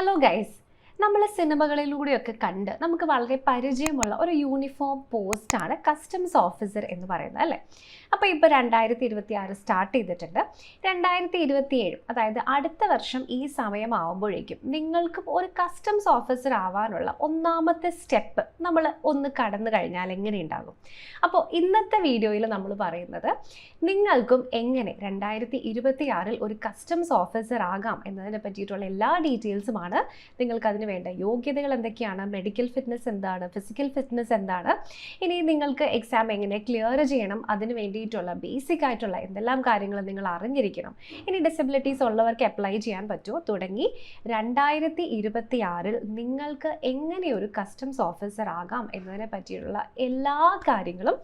Hello guys, നമ്മൾ സിനിമകളിലൂടെയൊക്കെ കണ്ട് നമുക്ക് വളരെ പരിചയമുള്ള ഒരു യൂണിഫോം പോസ്റ്റാണ് കസ്റ്റംസ് ഓഫീസർ എന്ന് പറയുന്നത് അല്ലേ. അപ്പോൾ ഇപ്പോൾ 2026 സ്റ്റാർട്ട് ചെയ്തിട്ടുണ്ട്. 2027 അതായത് അടുത്ത വർഷം ഈ സമയമാവുമ്പോഴേക്കും നിങ്ങൾക്കും ഒരു കസ്റ്റംസ് ഓഫീസർ ആവാനുള്ള ഒന്നാമത്തെ സ്റ്റെപ്പ് നമ്മൾ ഒന്ന് കടന്നു കഴിഞ്ഞാൽ എങ്ങനെ ഉണ്ടാകും. അപ്പോൾ ഇന്നത്തെ വീഡിയോയിൽ നമ്മൾ പറയുന്നത് നിങ്ങൾക്കും എങ്ങനെ 2026 ഒരു കസ്റ്റംസ് ഓഫീസർ ആകാം എന്നതിനെ പറ്റിയിട്ടുള്ള എല്ലാ ഡീറ്റെയിൽസുമാണ്. നിങ്ങൾക്ക് അതിന് വേണ്ട യോഗ്യതകൾ എന്തൊക്കെയാണ്, മെഡിക്കൽ ഫിറ്റ്നസ് എന്താണ്, ഫിസിക്കൽ ഫിറ്റ്നസ് എന്താണ്, ഇനി നിങ്ങൾക്ക് എക്സാം എങ്ങനെ ക്ലിയർ ചെയ്യണം, അതിന് വേണ്ടിയിട്ടുള്ള ബേസിക് ആയിട്ടുള്ള എന്തെല്ലാം കാര്യങ്ങൾ നിങ്ങൾ അറിഞ്ഞിരിക്കണം, ഇനി ഡിസബിലിറ്റീസ് ഉള്ളവർക്ക് അപ്ലൈ ചെയ്യാൻ പറ്റുമോ തുടങ്ങി 2026 നിങ്ങൾക്ക് എങ്ങനെ ഒരു കസ്റ്റംസ് ഓഫീസർ ആകാം എന്നതിനെ പറ്റിയുള്ള എല്ലാ കാര്യങ്ങളും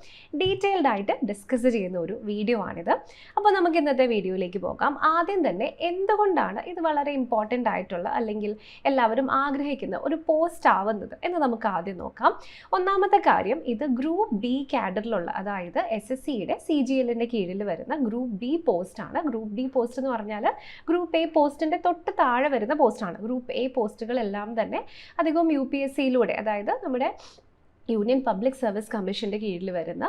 ഡീറ്റെയിൽഡ് ആയിട്ട് ഡിസ്കസ് ചെയ്യുന്ന ഒരു വീഡിയോ ആണിത്. അപ്പോൾ നമുക്ക് ഇന്നത്തെ വീഡിയോയിലേക്ക് പോകാം. ആദ്യം തന്നെ എന്തുകൊണ്ടാണ് ഇത് വളരെ ഇമ്പോർട്ടൻ്റ് ആയിട്ടുള്ള അല്ലെങ്കിൽ എല്ലാവരും ആഗ്രഹിക്കുന്ന ഒരു പോസ്റ്റ് ആവുന്നത് എന്ന് നമുക്ക് ആദ്യം നോക്കാം. ഒന്നാമത്തെ കാര്യം, ഇത് ഗ്രൂപ്പ് ബി കാഡറിലുള്ള, അതായത് SSCയുടെ CGLന്റെ കീഴിൽ വരുന്ന ഗ്രൂപ്പ് ബി പോസ്റ്റ് ആണ്. ഗ്രൂപ്പ് ബി പോസ്റ്റ് എന്ന് പറഞ്ഞാൽ ഗ്രൂപ്പ് എ പോസ്റ്റിന്റെ തൊട്ട് താഴെ വരുന്ന പോസ്റ്റാണ്. ഗ്രൂപ്പ് എ പോസ്റ്റുകളെല്ലാം തന്നെ അധികവും UPSCയിലൂടെ, അതായത് നമ്മുടെ യൂണിയൻ പബ്ലിക് സർവീസ് കമ്മീഷൻ്റെ കീഴിൽ വരുന്ന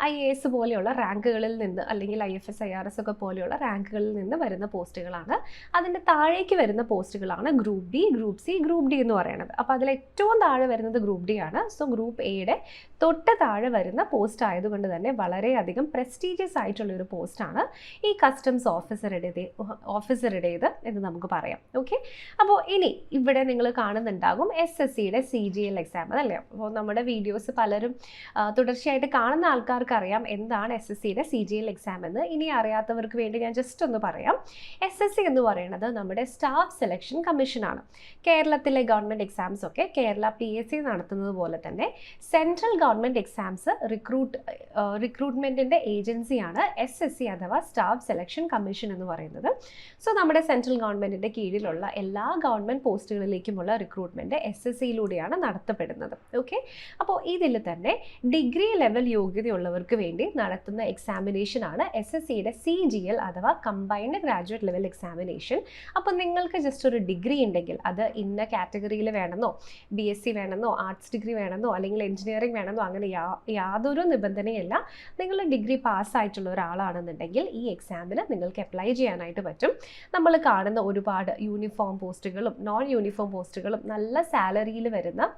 IAS പോലെയുള്ള റാങ്കുകളിൽ നിന്ന് അല്ലെങ്കിൽ IFS IRS ഒക്കെ പോലെയുള്ള റാങ്കുകളിൽ നിന്ന് വരുന്ന പോസ്റ്റുകളാണ്. അതിൻ്റെ താഴേക്ക് വരുന്ന പോസ്റ്റുകളാണ് group B, group C, group D എന്ന് പറയുന്നത്. അപ്പോൾ അതിൽ ഏറ്റവും താഴെ വരുന്നത് ഗ്രൂപ്പ് ഡി ആണ്. സോ ഗ്രൂപ്പ് എയുടെ തൊട്ട് താഴെ വരുന്ന പോസ്റ്റ് ആയതുകൊണ്ട് തന്നെ വളരെയധികം പ്രസ്റ്റീജിയസ് ആയിട്ടുള്ളൊരു പോസ്റ്റാണ് ഈ കസ്റ്റംസ് ഓഫീസറുടേത് എന്ന് നമുക്ക് പറയാം. ഓക്കെ, അപ്പോൾ ഇനി ഇവിടെ നിങ്ങൾ കാണുന്നുണ്ടാകും SSCയുടെ CGL എക്സാം അല്ലേ. അപ്പോൾ നമ്മുടെ വീഡിയോസ് പലരും തുടർച്ചയായിട്ട് കാണുന്ന ആൾക്കാർക്ക് അറിയാം എന്താണ് SSCയുടെ CGL എക്സാം എന്ന്. ഇനി അറിയാത്തവർക്ക് വേണ്ടി ഞാൻ ജസ്റ്റ് ഒന്ന് പറയാം. SSC എന്ന് പറയുന്നത് നമ്മുടെ സ്റ്റാഫ് സെലക്ഷൻ കമ്മീഷനാണ്. കേരളത്തിലെ ഗവൺമെൻറ് എക്സാംസ് ഒക്കെ കേരള PSC നടത്തുന്നത് പോലെ തന്നെ സെൻട്രൽ ഗവൺമെൻറ് എക്സാംസ് റിക്രൂട്ട്മെൻറ്റിൻ്റെ ഏജൻസിയാണ് SSC അഥവാ സ്റ്റാഫ് സെലക്ഷൻ കമ്മീഷൻ എന്ന് പറയുന്നത്. സോ നമ്മുടെ സെൻട്രൽ ഗവൺമെൻറ്റിൻ്റെ കീഴിലുള്ള എല്ലാ ഗവൺമെൻറ് പോസ്റ്റുകളിലേക്കുമുള്ള റിക്രൂട്ട്മെൻറ്റ് SSCയിലൂടെയാണ് നടത്തപ്പെടുന്നത്. ഓക്കെ, അപ്പോൾ ഇതിൽ തന്നെ ഡിഗ്രി ലെവൽ യോഗ്യതയുള്ളവർക്ക് വേണ്ടി നടത്തുന്ന എക്സാമിനേഷനാണ് SSCയുടെ CGL അഥവാ കമ്പൈൻഡ് ഗ്രാജുവേറ്റ് ലെവൽ എക്സാമിനേഷൻ. അപ്പോൾ നിങ്ങൾക്ക് ജസ്റ്റ് ഒരു ഡിഗ്രി ഉണ്ടെങ്കിൽ അത് ഇന്ന കാറ്റഗറിയിൽ വേണമെന്നോ, BSc വേണമെന്നോ, ആർട്സ് ഡിഗ്രി വേണമെന്നോ, അല്ലെങ്കിൽ എഞ്ചിനീയറിംഗ് വേണമെന്നോ അങ്ങനെ യാതൊരു നിബന്ധനയല്ല. നിങ്ങൾ ഡിഗ്രി പാസ്സായിട്ടുള്ള ഒരാളാണെന്നുണ്ടെങ്കിൽ ഈ എക്സാമിന് നിങ്ങൾക്ക് അപ്ലൈ ചെയ്യാനായിട്ട് പറ്റും. നമ്മൾ കാണുന്ന ഒരുപാട് യൂണിഫോം പോസ്റ്റുകളും നോൺ യൂണിഫോം പോസ്റ്റുകളും നല്ല സാലറിയിൽ വരുന്ന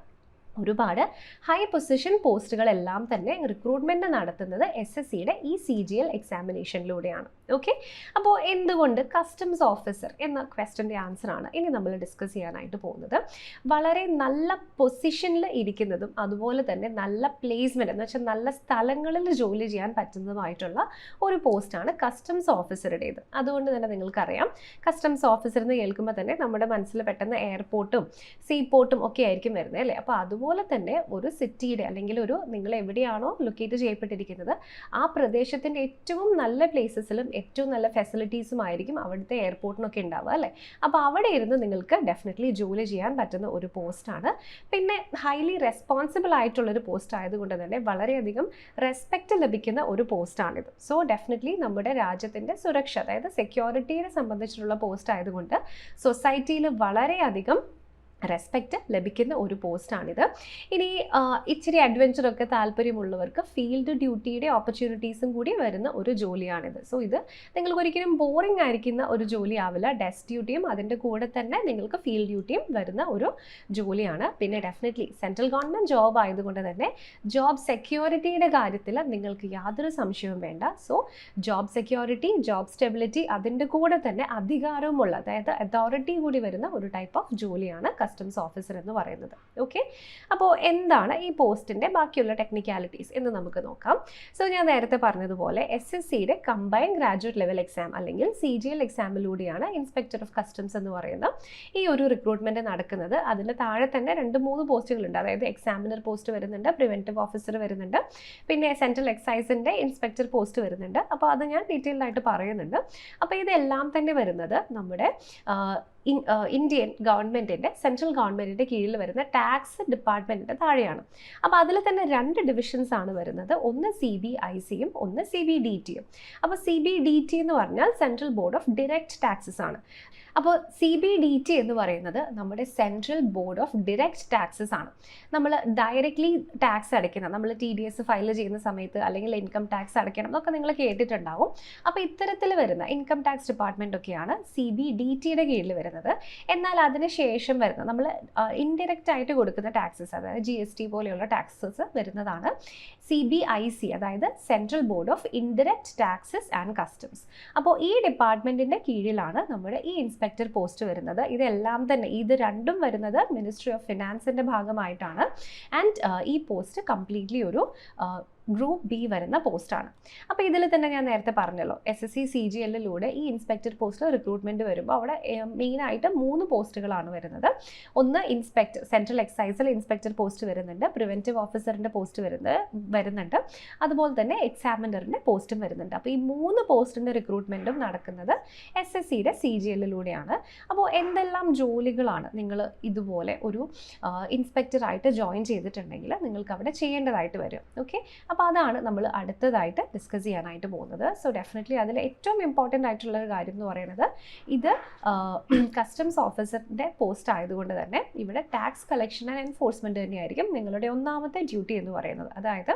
ഒരുപാട് ഹൈ പൊസിഷൻ പോസ്റ്റുകളെല്ലാം തന്നെ റിക്രൂട്ട്മെൻറ്റ് നടത്തുന്നത് SSCയുടെ ഈ CGL എക്സാമിനേഷനിലൂടെയാണ്. ഓക്കെ, അപ്പോൾ എന്തുകൊണ്ട് കസ്റ്റംസ് ഓഫീസർ എന്ന ക്വസ്റ്റ്യൻ്റെ ആൻസറാണ് ഇനി നമ്മൾ ഡിസ്കസ് ചെയ്യാനായിട്ട് പോകുന്നത്. വളരെ നല്ല പൊസിഷനിൽ ഇരിക്കുന്നതും അതുപോലെ തന്നെ നല്ല പ്ലേസ്മെൻറ്റ് എന്ന് വെച്ചാൽ നല്ല സ്ഥലങ്ങളിൽ ജോലി ചെയ്യാൻ പറ്റുന്നതുമായിട്ടുള്ള ഒരു പോസ്റ്റാണ് കസ്റ്റംസ് ഓഫീസറുടേത്. അതുകൊണ്ട് തന്നെ നിങ്ങൾക്കറിയാം, കസ്റ്റംസ് ഓഫീസർ എന്ന് കേൾക്കുമ്പോൾ തന്നെ നമ്മുടെ മനസ്സിൽ പെട്ടെന്ന് എയർപോർട്ടും സീപോർട്ടും ഒക്കെ ആയിരിക്കും വരുന്നത് അല്ലേ. അപ്പോൾ അതുപോലെ തന്നെ ഒരു സിറ്റിയുടെ അല്ലെങ്കിൽ നിങ്ങൾ എവിടെയാണോ ലൊക്കേറ്റ് ചെയ്യപ്പെട്ടിരിക്കുന്നത് ആ പ്രദേശത്തിൻ്റെ ഏറ്റവും നല്ല പ്ലേസസിലും ഏറ്റവും നല്ല ഫെസിലിറ്റീസും ആയിരിക്കും അവിടുത്തെ എയർപോർട്ടിനൊക്കെ ഉണ്ടാവുക അല്ലേ. അപ്പോൾ അവിടെ ഇരുന്ന് നിങ്ങൾക്ക് ഡെഫിനറ്റ്ലി ജോലി ചെയ്യാൻ പറ്റുന്ന ഒരു പോസ്റ്റാണ്. പിന്നെ ഹൈലി റെസ്പോൺസിബിൾ ആയിട്ടുള്ളൊരു പോസ്റ്റ് ആയതുകൊണ്ട് തന്നെ വളരെയധികം റെസ്പെക്റ്റ് ലഭിക്കുന്ന ഒരു പോസ്റ്റാണിത്. സോ ഡെഫിനറ്റ്ലി നമ്മുടെ രാജ്യത്തിൻ്റെ സുരക്ഷ, അതായത് സെക്യൂരിറ്റിയെ സംബന്ധിച്ചിട്ടുള്ള പോസ്റ്റ് ആയതുകൊണ്ട് സൊസൈറ്റിയിൽ വളരെയധികം റെസ്പെക്റ്റ് ലഭിക്കുന്ന ഒരു പോസ്റ്റാണിത്. ഇനി ഇച്ചിരി അഡ്വഞ്ചറൊക്കെ താല്പര്യമുള്ളവർക്ക് ഫീൽഡ് ഡ്യൂട്ടിയുടെ ഓപ്പർച്യൂണിറ്റീസും കൂടി വരുന്ന ഒരു ജോലിയാണിത്. സോ ഇത് നിങ്ങൾക്ക് ഒരിക്കലും ബോറിംഗ് ആയിരിക്കുന്ന ഒരു ജോലി ആവില്ല. ഡെസ്ക് ഡ്യൂട്ടിയും അതിൻ്റെ കൂടെ തന്നെ നിങ്ങൾക്ക് ഫീൽഡ് ഡ്യൂട്ടിയും വരുന്ന ഒരു ജോലിയാണ്. പിന്നെ ഡെഫിനറ്റ്ലി സെൻട്രൽ ഗവൺമെൻറ് ജോബ് ആയതുകൊണ്ട് തന്നെ ജോബ് സെക്യൂരിറ്റിയുടെ കാര്യത്തിൽ നിങ്ങൾക്ക് യാതൊരു സംശയവും വേണ്ട. So job security, job stability, അതിൻ്റെ കൂടെ തന്നെ അധികാരവുമുള്ള, അതായത് അതോറിറ്റി കൂടി വരുന്ന ഒരു ടൈപ്പ് ഓഫ് ജോലിയാണ് കസ്റ്റംസ് ഓഫീസർ എന്ന് പറയുന്നത്. ഓക്കെ, അപ്പോൾ എന്താണ് ഈ പോസ്റ്റിൻ്റെ ബാക്കിയുള്ള ടെക്നിക്കാലിറ്റീസ് എന്ന് നമുക്ക് നോക്കാം. സോ ഞാൻ നേരത്തെ പറഞ്ഞതുപോലെ SSCയുടെ കമ്പൈൻഡ് ഗ്രാജുവേറ്റ് ലെവൽ എക്സാം അല്ലെങ്കിൽ CGL എക്സാമിലൂടെയാണ് ഇൻസ്പെക്ടർ ഓഫ് കസ്റ്റംസ് എന്ന് പറയുന്ന ഈ ഒരു റിക്രൂട്ട്മെൻറ്റ് നടക്കുന്നത്. അതിന് താഴെ തന്നെ 2-3 പോസ്റ്റുകളുണ്ട്. അതായത് എക്സാമിനർ പോസ്റ്റ് വരുന്നുണ്ട്, പ്രിവെൻറ്റീവ് ഓഫീസർ വരുന്നുണ്ട്, പിന്നെ സെൻട്രൽ എക്സൈസിൻ്റെ ഇൻസ്പെക്ടർ പോസ്റ്റ് വരുന്നുണ്ട്. അപ്പോൾ അത് ഞാൻ ഡീറ്റെയിൽഡ് ആയിട്ട് പറയുന്നുണ്ട്. അപ്പോൾ ഇതെല്ലാം തന്നെ വരുന്നത് നമ്മുടെ ഇന്ത്യൻ ഗവൺമെൻറ്റിൻ്റെ സെൻട്രൽ ഗവൺമെൻറ്റിൻ്റെ കീഴിൽ വരുന്ന ടാക്സ് ഡിപ്പാർട്ട്മെൻറ്റിൻ്റെ താഴെയാണ്. അപ്പോൾ അതിൽ തന്നെ 2 ഡിവിഷൻസ് ആണ് വരുന്നത്. ഒന്ന് CBICയും ഒന്ന് CBDTയും. അപ്പോൾ CBDT എന്ന് പറഞ്ഞാൽ central board of direct taxes ആണ്. അപ്പോൾ CBDT എന്ന് പറയുന്നത് നമ്മുടെ central board of direct taxes ആണ്. നമ്മൾ ഡയറക്റ്റ്ലി ടാക്സ് അടയ്ക്കണം, നമ്മൾ TDS ഫയൽ ചെയ്യുന്ന സമയത്ത് അല്ലെങ്കിൽ ഇൻകം ടാക്സ് അടയ്ക്കണം എന്നൊക്കെ നിങ്ങൾ കേട്ടിട്ടുണ്ടാവും. അപ്പോൾ ഇത്തരത്തിൽ വരുന്ന ഇൻകം ടാക്സ് ഡിപ്പാർട്ട്മെൻ്റ് ഒക്കെയാണ് CBDTയുടെ കീഴിൽ വരുന്നത്. എന്നാൽ അതിനുശേഷം വരുന്ന നമ്മൾ ഇൻഡയറക്റ്റ് ആയിട്ട് കൊടുക്കുന്ന ടാക്സസ്, അതായത് GST പോലെയുള്ള ടാക്സസ് വരുന്നതാണ് CBIC, അതായത് central board of indirect taxes and customs. അപ്പോൾ ഈ ഡിപ്പാർട്ട്മെൻറ്റിൻ്റെ കീഴിലാണ് നമ്മുടെ ഈ ഇൻസ്പെക്ടർ പോസ്റ്റ് വരുന്നത്. ഇതെല്ലാം തന്നെ ഇത് രണ്ടും വരുന്നത് മിനിസ്ട്രി ഓഫ് ഫിനാൻസിൻ്റെ ഭാഗമായിട്ടാണ്. ആൻഡ് ഈ പോസ്റ്റ് കംപ്ലീറ്റ്ലി ഒരു ഗ്രൂപ്പ് B വരുന്ന പോസ്റ്റാണ്. അപ്പോൾ ഇതിൽ തന്നെ ഞാൻ നേരത്തെ പറഞ്ഞല്ലോ, SSC CGLലൂടെ ഈ ഇൻസ്പെക്ടർ പോസ്റ്റിൽ റിക്രൂട്ട്മെൻറ്റ് വരുമ്പോൾ അവിടെ മെയിനായിട്ട് 3 പോസ്റ്റുകളാണ് വരുന്നത്. ഒന്ന് ഇൻസ്പെക്ടർ, സെൻട്രൽ എക്സൈസിൽ ഇൻസ്പെക്ടർ പോസ്റ്റ് വരുന്നുണ്ട്, പ്രിവെൻറ്റീവ് ഓഫീസറിൻ്റെ പോസ്റ്റ് വരുന്നുണ്ട്, അതുപോലെ തന്നെ എക്സാമിനറിൻ്റെ പോസ്റ്റും വരുന്നുണ്ട്. അപ്പോൾ ഈ 3 പോസ്റ്റിൻ്റെ റിക്രൂട്ട്മെൻറ്റും നടക്കുന്നത് SSCയുടെ CGLലൂടെയാണ്. അപ്പോൾ എന്തെല്ലാം ജോലികളാണ് നിങ്ങൾ ഇതുപോലെ ഒരു ഇൻസ്പെക്ടറായിട്ട് ജോയിൻ ചെയ്തിട്ടുണ്ടെങ്കിൽ നിങ്ങൾക്ക് അവിടെ ചെയ്യേണ്ടതായിട്ട് വരും. ഓക്കെ, അപ്പോൾ അതാണ് നമ്മൾ അടുത്തതായിട്ട് ഡിസ്കസ് ചെയ്യാനായിട്ട് പോകുന്നത്. സോ ഡെഫിനറ്റ്ലി അതിൽ ഏറ്റവും ഇമ്പോർട്ടൻ്റ് ആയിട്ടുള്ള ഒരു കാര്യം എന്ന് പറയുന്നത്, ഇത് കസ്റ്റംസ് ഓഫീസറിൻ്റെ പോസ്റ്റ് ആയതുകൊണ്ട് തന്നെ ഇവിടെ ടാക്സ് കളക്ഷൻ ആൻഡ് എൻഫോഴ്സ്മെൻറ്റ് തന്നെയായിരിക്കും നിങ്ങളുടെ ഒന്നാമത്തെ ഡ്യൂട്ടി എന്ന് പറയുന്നത്. അതായത്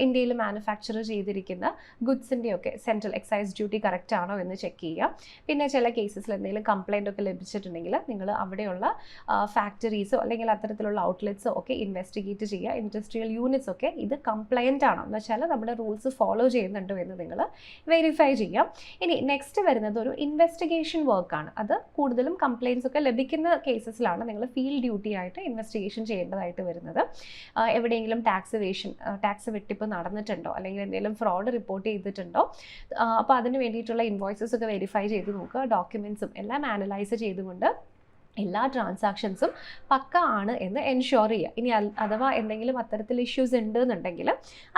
ഇന്ത്യയിൽ മാനുഫാക്ചർ ചെയ്തിരിക്കുന്ന ഗുഡ്സിൻ്റെയൊക്കെ സെൻട്രൽ എക്സൈസ് ഡ്യൂട്ടി കറക്റ്റ് ആണോ എന്ന് ചെക്ക് ചെയ്യുക. പിന്നെ ചില കേസസിൽ എന്തെങ്കിലും കംപ്ലൈൻ്റ് ഒക്കെ ലഭിച്ചിട്ടുണ്ടെങ്കിൽ നിങ്ങൾ അവിടെയുള്ള ഫാക്ടറീസോ അല്ലെങ്കിൽ അത്തരത്തിലുള്ള ഔട്ട്ലെറ്റ്സോ ഒക്കെ ഇൻവെസ്റ്റിഗേറ്റ് ചെയ്യുക. ഇൻഡസ്ട്രിയൽ യൂണിറ്റ്സ് ഒക്കെ ഇത് കംപ്ലൈൻ്റ് ആണോ എന്ന് വെച്ചാൽ നമ്മുടെ റൂൾസ് ഫോളോ ചെയ്യുന്നുണ്ടോ എന്ന് നിങ്ങൾ വെരിഫൈ ചെയ്യാം. ഇനി നെക്സ്റ്റ് വരുന്നത് ഒരു ഇൻവെസ്റ്റിഗേഷൻ വർക്കാണ്. അത് കൂടുതലും കംപ്ലൈൻറ്റ്സ് ഒക്കെ ലഭിക്കുന്ന കേസസിലാണ് നിങ്ങൾ ഫീൽഡ് ഡ്യൂട്ടി ആയിട്ട് ഇൻവെസ്റ്റിഗേഷൻ ചെയ്യേണ്ടതായിട്ട് വരുന്നത്. എവിടെയെങ്കിലും ടാക്സ് വെട്ടിപ്പ് നടന്നിട്ടുണ്ടോ അല്ലെങ്കിൽ എന്തെങ്കിലും ഫ്രോഡ് റിപ്പോർട്ട് ചെയ്തിട്ടുണ്ടോ, അപ്പോൾ അതിന് വേണ്ടിയിട്ടുള്ള ഇൻവോയ്സസ് ഒക്കെ വെരിഫൈ ചെയ്ത് നോക്കുക. ഡോക്യുമെൻറ്റ്സും എല്ലാം അനലൈസ് ചെയ്തുകൊണ്ട് എല്ലാ ട്രാൻസാക്ഷൻസും പക്ക ആണ് എന്ന് എൻഷുർ ചെയ്യുക. ഇനി അഥവാ എന്തെങ്കിലും അത്തരത്തിൽ ഇഷ്യൂസ് ഉണ്ട് എന്നുണ്ടെങ്കിൽ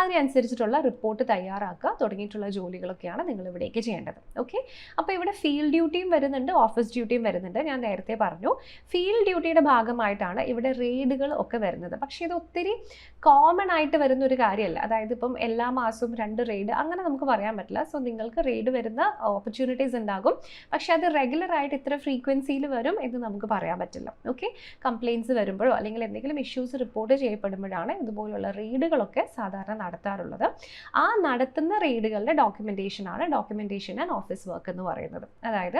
അതിനനുസരിച്ചിട്ടുള്ള റിപ്പോർട്ട് തയ്യാറാക്കുക തുടങ്ങിയിട്ടുള്ള ജോലികളൊക്കെയാണ് നിങ്ങൾ ഇവിടേക്ക് ചെയ്യേണ്ടത്. ഓക്കെ, അപ്പോൾ ഇവിടെ ഫീൽഡ് ഡ്യൂട്ടിയും വരുന്നുണ്ട്, ഓഫീസ് ഡ്യൂട്ടിയും വരുന്നുണ്ട്. ഞാൻ നേരത്തെ പറഞ്ഞു ഫീൽഡ് ഡ്യൂട്ടിയുടെ ഭാഗമായിട്ടാണ് ഇവിടെ റെയ്ഡുകൾ ഒക്കെ വരുന്നത്. പക്ഷേ ഇത് ഒത്തിരി കോമൺ ആയിട്ട് വരുന്ന ഒരു കാര്യമല്ല. അതായത് ഇപ്പം എല്ലാ മാസവും 2 റെയ്ഡ് അങ്ങനെ നമുക്ക് പറയാൻ പറ്റില്ല. സോ നിങ്ങൾക്ക് റെയ്ഡ് വരുന്ന ഓപ്പർച്യൂണിറ്റീസ് ഉണ്ടാകും, പക്ഷെ അത് റെഗുലർ ആയിട്ട് ഇത്ര ഫ്രീക്വൻസിയിൽ വരും എന്ന് നമുക്ക് പറയാൻ പറ്റില്ല. ഓക്കെ, കംപ്ലയിൻറ്റ്സ് വരുമ്പോഴോ അല്ലെങ്കിൽ എന്തെങ്കിലും ഇഷ്യൂസ് റിപ്പോർട്ട് ചെയ്യപ്പെടുമ്പോഴാണ് ഇതുപോലുള്ള റെയ്ഡുകളൊക്കെ സാധാരണ നടത്താറുള്ളത്. ആ നടത്തുന്ന റെയ്ഡുകളുടെ ഡോക്യുമെൻറ്റേഷൻ ആൻഡ് ഓഫീസ് വർക്ക് എന്ന് പറയുന്നത്. അതായത്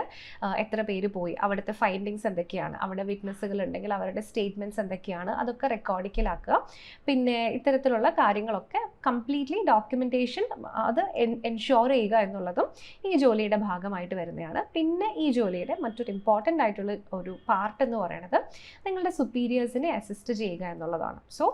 എത്ര പേര് പോയി, അവിടുത്തെ ഫൈൻഡിങ്സ് എന്തൊക്കെയാണ്, അവിടെ വിറ്റ്നസ്സുകൾ ഉണ്ടെങ്കിൽ അവരുടെ സ്റ്റേറ്റ്മെൻറ്റ്സ് എന്തൊക്കെയാണ്, അതൊക്കെ റെക്കോർഡിക്കലാക്കുക. പിന്നെ ഇത്തരത്തിലുള്ള കാര്യങ്ങളൊക്കെ കംപ്ലീറ്റ്ലി ഡോക്യുമെൻറ്റേഷൻ അത് എൻഷുർ ചെയ്യുക എന്നുള്ളതും ഈ ജോലിയുടെ ഭാഗമായിട്ട് വരുന്നതാണ്. പിന്നെ ഈ ജോലിയുടെ മറ്റൊരു ഇമ്പോർട്ടൻ്റ് ആയിട്ടുള്ള ഒരു പാർട്ട് എന്ന് പറയുന്നത് നിങ്ങളുടെ സുപ്പീരിയേഴ്സിനെ അസിസ്റ്റ് ചെയ്യുക എന്നുള്ളതാണ്. സോ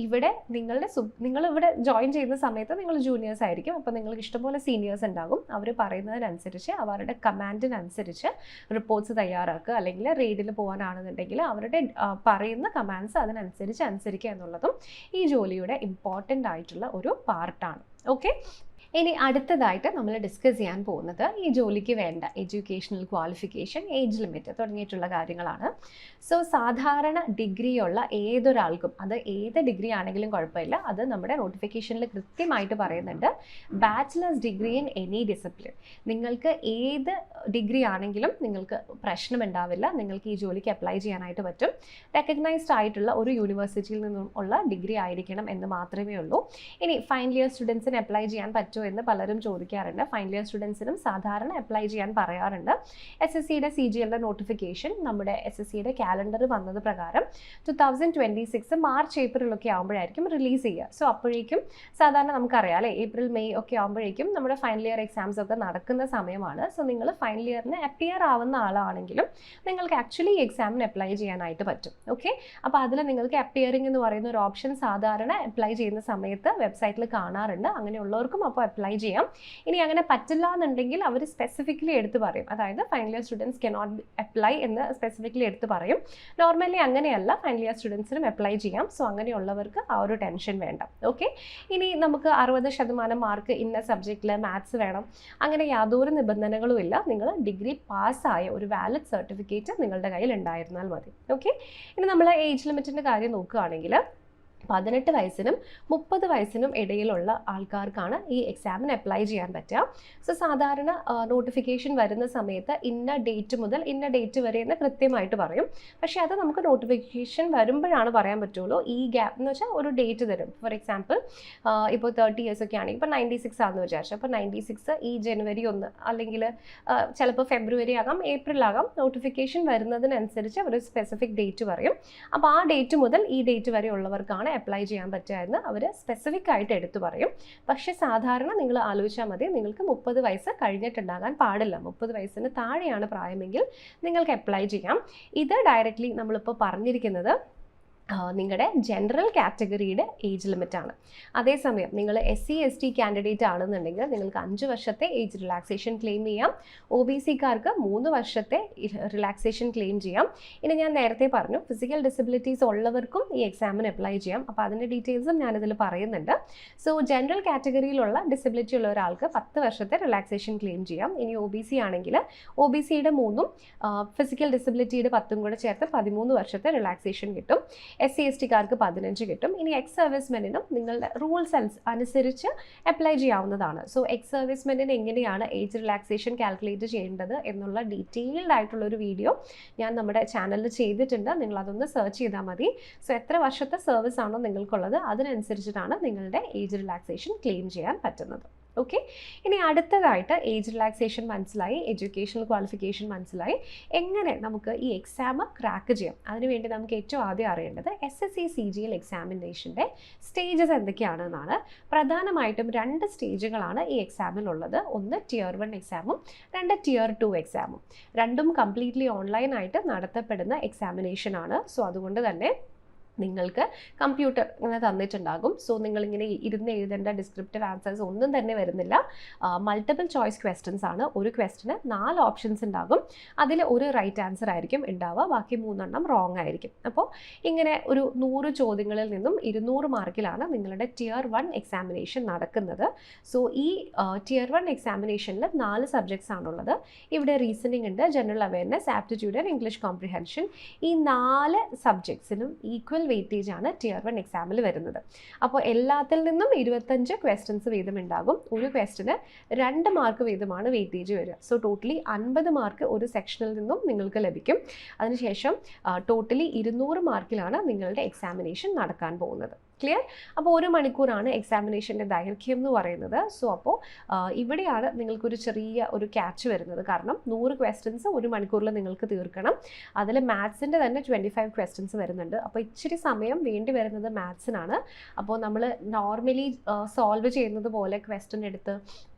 ഇവിടെ നിങ്ങളിവിടെ ജോയിൻ ചെയ്യുന്ന സമയത്ത് നിങ്ങൾ ജൂനിയേഴ്സ് ആയിരിക്കും. അപ്പോൾ നിങ്ങൾക്ക് ഇഷ്ടംപോലെ സീനിയേഴ്സ് ഉണ്ടാകും. അവർ പറയുന്നതിനനുസരിച്ച് അവരുടെ കമാൻഡിനനുസരിച്ച് റിപ്പോർട്ട്സ് തയ്യാറാക്കുക. അല്ലെങ്കിൽ റെയ്ഡിൽ പോകാനാണെന്നുണ്ടെങ്കിൽ അവരുടെ പറയുന്ന കമാൻഡ്സ് അതിനനുസരിച്ച് അനുസരിക്കുക എന്നുള്ളതും ഈ ജോലിയുടെ ഇമ്പോർട്ടൻ്റ് ആയിട്ടുള്ള ഒരു പാർട്ടാണ്. ഓക്കെ, ഇനി അടുത്തതായിട്ട് നമ്മൾ ഡിസ്കസ് ചെയ്യാൻ പോകുന്നത് ഈ ജോലിക്ക് വേണ്ട എഡ്യൂക്കേഷണൽ ക്വാളിഫിക്കേഷൻ, ഏജ് ലിമിറ്റ് തുടങ്ങിയിട്ടുള്ള കാര്യങ്ങളാണ്. സോ സാധാരണ ഡിഗ്രിയുള്ള ഏതൊരാൾക്കും, അത് ഏത് ഡിഗ്രി ആണെങ്കിലും കുഴപ്പമില്ല, അത് നമ്മുടെ നോട്ടിഫിക്കേഷനിൽ കൃത്യമായിട്ട് പറയുന്നുണ്ട്. Bachelors degree in any discipline, നിങ്ങൾക്ക് ഏത് ഡിഗ്രി ആണെങ്കിലും നിങ്ങൾക്ക് പ്രശ്നമുണ്ടാവില്ല, നിങ്ങൾക്ക് ഈ ജോലിക്ക് അപ്ലൈ ചെയ്യാനായിട്ട് പറ്റും. റെക്കഗ്നൈസ്ഡ് ആയിട്ടുള്ള ഒരു യൂണിവേഴ്സിറ്റിയിൽ നിന്നും ഉള്ള ഡിഗ്രി ആയിരിക്കണം എന്ന് മാത്രമേ ഉള്ളൂ. ഇനി ഫൈനൽ ഇയർ സ്റ്റുഡൻസിന് അപ്ലൈ ചെയ്യാൻ പറ്റുമോ എന്ന് പലരും ചോദിക്കാറുണ്ട്. ഫൈനൽ ഇയർ സ്റ്റുഡൻസിനും സാധാരണ അപ്ലൈ ചെയ്യാൻ പറയാറുണ്ട്. SSCയുടെ CGLയുടെ നോട്ടിഫിക്കേഷൻ നമ്മുടെ SSCയുടെ കാലണ്ടർ വന്നത് പ്രകാരം 2026 മാർച്ച് ഏപ്രിലൊക്കെ ആകുമ്പോഴായിരിക്കും റിലീസ് ചെയ്യുക. സോ അപ്പോഴേക്കും സാധാരണ നമുക്കറിയാം അല്ലേ, ഏപ്രിൽ മെയ് ഒക്കെ ആകുമ്പോഴേക്കും നമ്മുടെ ഫൈനൽ ഇയർ എക്സാംസ് ഒക്കെ നടക്കുന്ന സമയമാണ്. സോ നിങ്ങൾ ഫൈനൽ ഇയറിന് അപ്പിയർ ആവുന്ന ആളാണെങ്കിലും നിങ്ങൾക്ക് ആക്ച്വലി ഈ എക്സാമിന് അപ്ലൈ ചെയ്യാനായിട്ട് പറ്റും. ഓക്കെ, അപ്പോൾ അതിൽ നിങ്ങൾക്ക് അപ്പിയറിംഗ് എന്ന് പറയുന്ന ഒരു ഓപ്ഷൻ സാധാരണ അപ്ലൈ ചെയ്യുന്ന സമയത്ത് വെബ്സൈറ്റിൽ കാണാറുണ്ട്. അങ്ങനെയുള്ളവർക്കും അപ്പോൾ അപ്ലൈ ചെയ്യാം. ഇനി അങ്ങനെ പറ്റില്ല എന്നുണ്ടെങ്കിൽ അവർ സ്പെസിഫിക്കലി എടുത്ത് പറയും, അതായത് final year students cannot apply എന്ന് സ്പെസിഫിക്കലി എടുത്ത് പറയും. നോർമലി അങ്ങനെയല്ല, ഫൈനൽ ഇയർ സ്റ്റുഡൻസിനും അപ്ലൈ ചെയ്യാം. സോ അങ്ങനെയുള്ളവർക്ക് ആ ഒരു ടെൻഷൻ വേണ്ട. ഓക്കെ, ഇനി നമുക്ക് 60% മാർക്ക് ഇന്ന സബ്ജക്റ്റിൽ മാത്സ് വേണം, അങ്ങനെ യാതൊരു നിബന്ധനകളും ഇല്ല. നിങ്ങൾ ഡിഗ്രി പാസ്സായ ഒരു വാലിഡ് സർട്ടിഫിക്കറ്റ് നിങ്ങളുടെ കയ്യിൽ ഉണ്ടായിരുന്നാൽ മതി. ഓക്കെ, ഇനി നമ്മൾ ഏജ് ലിമിറ്റിൻ്റെ കാര്യം നോക്കുകയാണെങ്കിൽ 18 വയസ്സിനും 30 വയസ്സിനും ഇടയിലുള്ള ആൾക്കാർക്കാണ് ഈ എക്സാമിന് അപ്ലൈ ചെയ്യാൻ പറ്റുക. സോ സാധാരണ നോട്ടിഫിക്കേഷൻ വരുന്ന സമയത്ത് ഇന്ന ഡേറ്റ് മുതൽ ഇന്ന ഡേറ്റ് വരെ എന്ന് കൃത്യമായിട്ട് പറയും. പക്ഷേ അത് നമുക്ക് നോട്ടിഫിക്കേഷൻ വരുമ്പോഴാണ് പറയാൻ പറ്റുള്ളൂ. ഈ ഗ്യാപ്പ് എന്ന് വെച്ചാൽ ഒരു ഡേറ്റ് തരും. ഫോർ എക്സാമ്പിൾ ഇപ്പോൾ 30 ഇയേഴ്സ് ഒക്കെ ആണെങ്കിൽ ഇപ്പോൾ 96 ആണെന്ന് വിചാരിച്ചു. അപ്പോൾ 96 ഈ ജനുവരി 1 അല്ലെങ്കിൽ ചിലപ്പോൾ ഫെബ്രുവരി ആകാം, ഏപ്രിൽ ആകാം. നോട്ടിഫിക്കേഷൻ വരുന്നതിനനുസരിച്ച് ഒരു സ്പെസിഫിക് ഡേറ്റ് പറയും. അപ്പോൾ ആ ഡേറ്റ് മുതൽ ഈ ഡേറ്റ് വരെ ഉള്ളവർക്കാണ് അപ്ലൈ ചെയ്യാൻ പറ്റുക എന്ന് അവർ സ്പെസിഫിക് ആയിട്ട് എടുത്തു പറയും. പക്ഷേ സാധാരണ നിങ്ങൾ ആലോചിച്ചാൽ മതി, നിങ്ങൾക്ക് 30 വയസ്സ് കഴിഞ്ഞിട്ടുണ്ടാകാൻ പാടില്ല. 30 വയസ്സിന് താഴെയാണ് പ്രായമെങ്കിൽ നിങ്ങൾക്ക് അപ്ലൈ ചെയ്യാം. ഇത് ഡയറക്റ്റ്ലി നമ്മളിപ്പോൾ പറഞ്ഞിരിക്കുന്നത് നിങ്ങളുടെ ജനറൽ കാറ്റഗറിയുടെ ഏജ് ലിമിറ്റാണ്. അതേസമയം നിങ്ങൾ SC/ST കാൻഡിഡേറ്റ് ആണെന്നുണ്ടെങ്കിൽ നിങ്ങൾക്ക് 5 വർഷത്തെ ഏജ് റിലാക്സേഷൻ ക്ലെയിം ചെയ്യാം. OBC-കാർക്ക് 3 വർഷത്തെ റിലാക്സേഷൻ ക്ലെയിം ചെയ്യാം. ഇനി ഞാൻ നേരത്തെ പറഞ്ഞു ഫിസിക്കൽ ഡിസബിലിറ്റീസ് ഉള്ളവർക്കും ഈ എക്സാമിന് അപ്ലൈ ചെയ്യാം. അപ്പോൾ അതിൻ്റെ ഡീറ്റെയിൽസും ഞാനിതിൽ പറയുന്നുണ്ട്. സോ ജനറൽ കാറ്റഗറിയിലുള്ള ഡിസബിലിറ്റി ഉള്ള ഒരാൾക്ക് 10 വർഷത്തെ റിലാക്സേഷൻ ക്ലെയിം ചെയ്യാം. ഇനി OBC ആണെങ്കിൽ OBC-യുടെ 3ഉം ഫിസിക്കൽ ഡിസബിലിറ്റിയുടെ 10ഉം കൂടെ ചേർത്ത് 13 വർഷത്തെ റിലാക്സേഷൻ കിട്ടും. SC/ST-കാർക്ക് 15 കിട്ടും. ഇനി എക്സ് സർവീസ്മെന്നിനും നിങ്ങളുടെ റൂൾസ് അനുസരിച്ച് അപ്ലൈ ചെയ്യാവുന്നതാണ്. സോ എക്സ് സർവീസ്മെന്നിന് എങ്ങനെയാണ് ഏജ് റിലാക്സേഷൻ കാൽക്കുലേറ്റ് ചെയ്യേണ്ടത് എന്നുള്ള ഡീറ്റെയിൽഡ് ആയിട്ടുള്ളൊരു വീഡിയോ ഞാൻ നമ്മുടെ ചാനലിൽ ചെയ്തിട്ടുണ്ട്. നിങ്ങളതൊന്ന് സെർച്ച് ചെയ്താൽ മതി. സോ എത്ര വർഷത്തെ സർവീസ് ആണോ നിങ്ങൾക്കുള്ളത് അതിനനുസരിച്ചിട്ടാണ് നിങ്ങളുടെ ഏജ് റിലാക്സേഷൻ ക്ലെയിം ചെയ്യാൻ പറ്റുന്നത്. ഓക്കെ, ഇനി അടുത്തതായിട്ട് ഏജ് റിലാക്സേഷൻ മനസ്സിലായി, എഡ്യൂക്കേഷണൽ ക്വാളിഫിക്കേഷൻ മനസ്സിലായി. എങ്ങനെ നമുക്ക് ഈ എക്സാം ക്രാക്ക് ചെയ്യാം? അതിനുവേണ്ടി നമുക്ക് ഏറ്റവും ആദ്യം അറിയേണ്ടത് SSC CGL എക്സാമിനേഷൻ്റെ സ്റ്റേജസ് എന്തൊക്കെയാണെന്നാണ്. പ്രധാനമായിട്ടും 2 സ്റ്റേജുകളാണ് ഈ എക്സാമിലുള്ളത്. ഒന്ന് Tier 1 എക്സാമും 2 Tier 2 എക്സാമും. രണ്ടും കംപ്ലീറ്റ്ലി ഓൺലൈനായിട്ട് നടത്തപ്പെടുന്ന എക്സാമിനേഷനാണ്. സോ അതുകൊണ്ട് തന്നെ നിങ്ങൾക്ക് കമ്പ്യൂട്ടർ ഇങ്ങനെ തന്നിട്ടുണ്ടാകും. സോ നിങ്ങളിങ്ങനെ ഇരുന്ന് എഴുതേണ്ട ഡിസ്ക്രിപ്റ്റീവ് ആൻസേഴ്സ് ഒന്നും തന്നെ വരുന്നില്ല. മൾട്ടിപ്പിൾ ചോയ്സ് ക്വസ്റ്റ്യൻസ് ആണ്. ഒരു ക്വസ്റ്റിന് 4 ഓപ്ഷൻസ് ഉണ്ടാകും. അതിൽ ഒരു റൈറ്റ് ആൻസർ ആയിരിക്കും ഉണ്ടാവുക, ബാക്കി 3 എണ്ണം റോങ് ആയിരിക്കും. അപ്പോൾ ഇങ്ങനെ ഒരു 100 ചോദ്യങ്ങളിൽ നിന്നും 200 മാർക്കിലാണ് നിങ്ങളുടെ Tier 1 എക്സാമിനേഷൻ നടക്കുന്നത്. സോ ഈ Tier 1 എക്സാമിനേഷനിൽ 4 സബ്ജക്ട്സ് ആണുള്ളത്. ഇവിടെ റീസണിംഗ് ഉണ്ട്, general awareness, aptitude and English comprehension. ഈ 4 സബ്ജക്ട്സിനും ഈക്വൽ വെയിറ്റേജ് ആണ് Tier 1 എക്സാമിൽ വരുന്നത്. അപ്പോൾ എല്ലാത്തിൽ നിന്നും 25 ക്വസ്റ്റ്യൻസ് വീതം ഉണ്ടാകും. ഒരു ക്വസ്റ്റിന് 2 മാർക്ക് വീതമാണ് വെയിറ്റേജ് വരിക. സോ ടോട്ടലി 50 മാർക്ക് ഒരു സെക്ഷനിൽ നിന്നും നിങ്ങൾക്ക് ലഭിക്കും. അതിനുശേഷം ടോട്ടലി 200 മാർക്കിലാണ് നിങ്ങളുടെ എക്സാമിനേഷൻ നടക്കാൻ പോകുന്നത്. ക്ലിയർ? അപ്പോൾ 1 മണിക്കൂറാണ് എക്സാമിനേഷൻ്റെ ദൈർഘ്യം എന്ന് പറയുന്നത്. സോ അപ്പോൾ ഇവിടെയാണ് നിങ്ങൾക്കൊരു ചെറിയ ഒരു ക്യാച്ച് വരുന്നത്. കാരണം 100 ക്വസ്റ്റ്യൻസ് 1 മണിക്കൂറിൽ നിങ്ങൾക്ക് തീർക്കണം. അതിൽ മാത്സിൻ്റെ തന്നെ 25 ക്വസ്റ്റ്യൻസ് വരുന്നുണ്ട്. അപ്പോൾ ഇച്ചിരി സമയം വേണ്ടി വരുന്നത് മാത്സിനാണ്. അപ്പോൾ നമ്മൾ നോർമലി സോൾവ് ചെയ്യുന്നത് പോലെ ക്വസ്റ്റ്യൻ എടുത്ത്